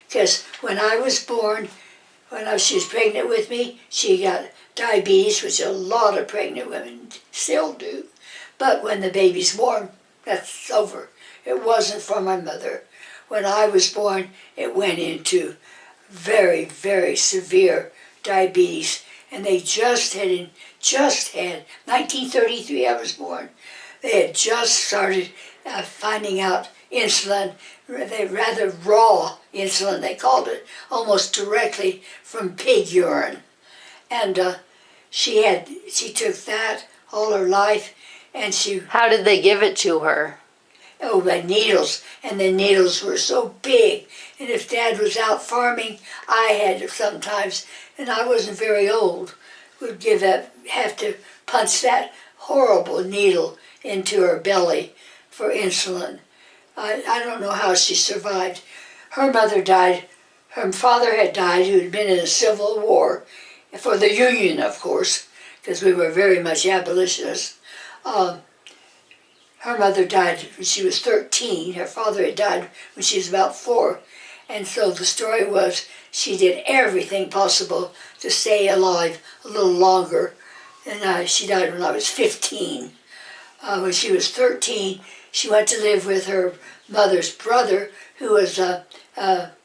because when I was born, she was pregnant with me, she got diabetes, which a lot of pregnant women still do. But when the baby's born, that's over. It wasn't for my mother. When I was born, it went into very, very severe diabetes. And they just had 1933 I was born, they had just started finding out insulin, rather raw insulin they called it, almost directly from pig urine. And she took that all her life, and she... How did they give it to her? Oh, by needles, and the needles were so big. And if Dad was out farming, I had sometimes, and I wasn't very old, would have to punch that horrible needle into her belly for insulin. I don't know how she survived. Her mother died, her father had died, who had been in the Civil War, for the Union, of course, because we were very much abolitionists. Her mother died when she was 13. Her father had died when she was about 4. And so the story was she did everything possible to stay alive a little longer. And she died when I was 15. When she was 13, she went to live with her mother's brother, who was a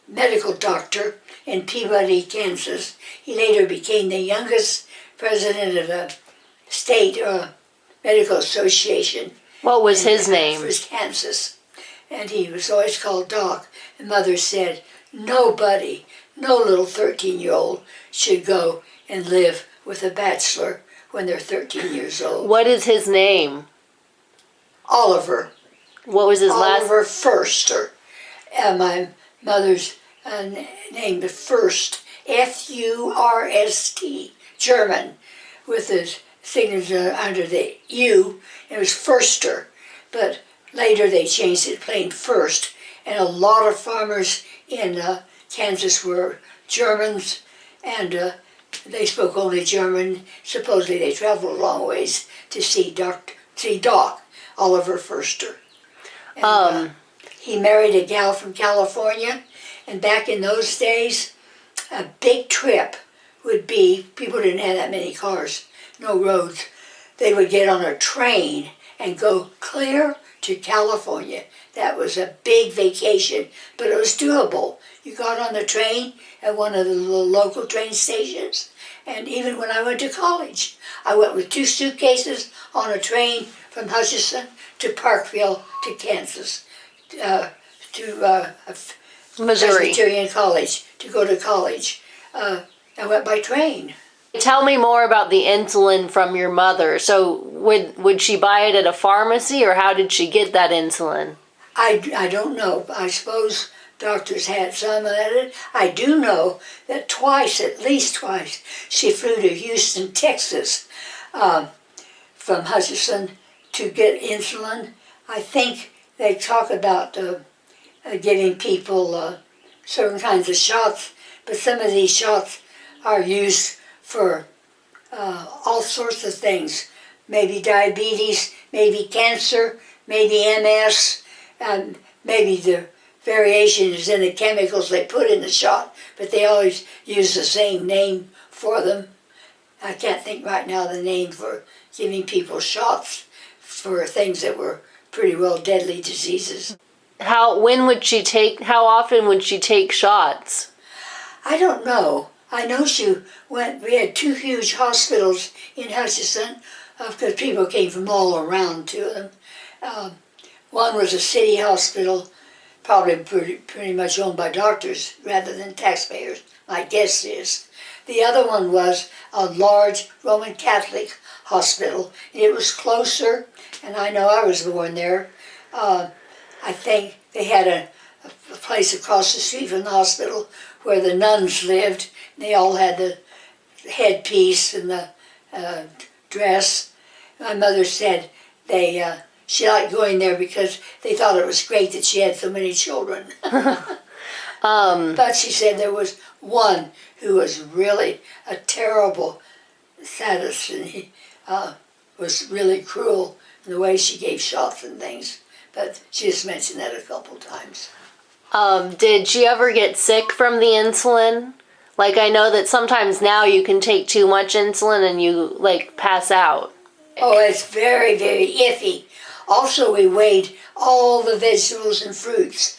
medical doctor in Peabody, Kansas. He later became the youngest president of the state medical association. What was his name? It was Kansas. And he was always called Doc. And Mother said, nobody, no little 13-year-old should go and live with a bachelor when they're 13 years old. What is his name? Oliver. What was his last? Oliver Förster. My mother's name, the First, F-U-R-S-T, German, with his signature under the U. It was Förster, but later they changed it plain First. And a lot of farmers in Kansas were Germans, and they spoke only German. Supposedly they traveled a long ways to see Doc Oliver Förster. And, he married a gal from California, and back in those days, a big trip would be, people didn't have that many cars, no roads. They would get on a train and go clear to California. That was a big vacation, but it was doable. You got on the train at one of the little local train stations, and even when I went to college, I went with 2 suitcases on a train from Hutchinson to Parkville to Kansas, to Missouri. Presbyterian College, to go to college. I went by train. Tell me more about the insulin from your mother. So would she buy it at a pharmacy, or how did she get that insulin? I don't know. I suppose doctors had some of it. I do know that twice, at least twice, she flew to Houston, Texas, from Hutchinson to get insulin. I think they talk about giving people certain kinds of shots, but some of these shots are used for all sorts of things. Maybe diabetes, maybe cancer, maybe MS, and maybe the variation is in the chemicals they put in the shot, but they always use the same name for them. I can't think right now the name for giving people shots for things that were pretty well deadly diseases. How often would she take shots? I don't know. I know we had 2 huge hospitals in Hutchinson, because people came from all around to them. One was a city hospital, probably pretty much owned by doctors rather than taxpayers, my guess is. The other one was a large Roman Catholic hospital, and it was closer, and I know I was born there. I think they had a place across the street from the hospital where the nuns lived. They all had the headpiece and the dress. My mother said she liked going there because they thought it was great that she had so many children. But she said there was one who was really a terrible sadist, and he was really cruel in the way she gave shots and things. But she just mentioned that a couple times. Did she ever get sick from the insulin? Like, I know that sometimes now you can take too much insulin and you, like, pass out. Oh, it's very, very iffy. Also, we weighed all the vegetables and fruits.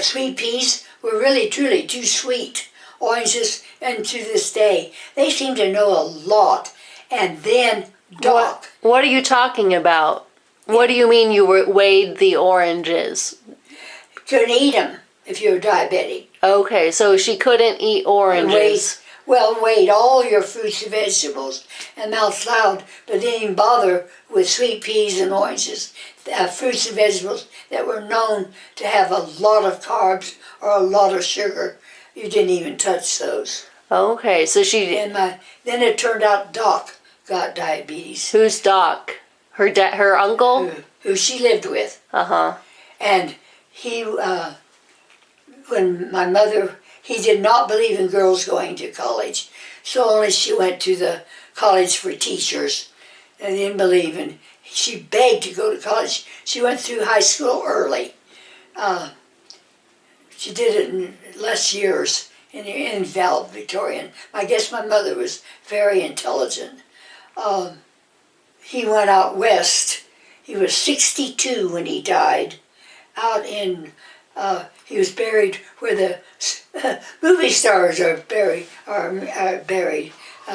Sweet peas were really, truly too sweet. Oranges, and to this day, they seem to know a lot. And then Doc. What are you talking about? What do you mean you weighed the oranges? Couldn't eat them if you're diabetic. Okay, so she couldn't eat oranges. Weighed all your fruits and vegetables and mouth loud, but didn't even bother with sweet peas and oranges, fruits and vegetables that were known to have a lot of carbs or a lot of sugar. You didn't even touch those. Okay, so she... And then it turned out Doc got diabetes. Who's Doc? Her uncle? Who she lived with. Uh-huh. And he, when my mother, he did not believe in girls going to college. So only she went to the college for teachers. And didn't believe in, she begged to go to college. She went through high school early. She did it in less years in valedictorian. I guess my mother was very intelligent. He went out west. He was 62 when he died. Out in, he was buried where the movie stars are buried.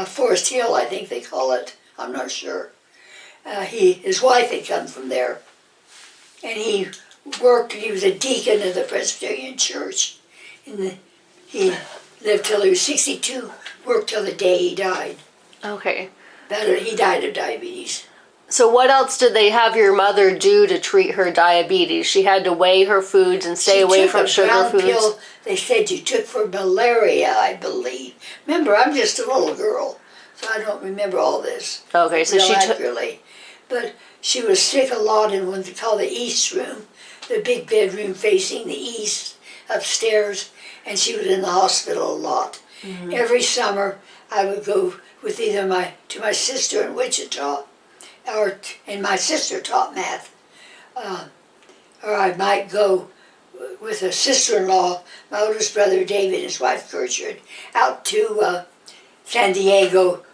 Forest Hill, I think they call it. I'm not sure. His wife had come from there. And he was a deacon of the Presbyterian Church. He lived till he was 62, worked till the day he died. Okay. He died of diabetes. So what else did they have your mother do to treat her diabetes? She had to weigh her foods and stay away from sugar foods? Pill they said you took for malaria, I believe. Remember, I'm just a little girl, so I don't remember all this. Okay, so she took... accurately. But she was sick a lot in what they call the East Room, the big bedroom facing the east, upstairs, and she was in the hospital a lot. Mm-hmm. Every summer, I would go with either my sister in Wichita, and my sister taught math, or I might go with a sister-in-law, my oldest brother David and his wife Gertrude, out to San Diego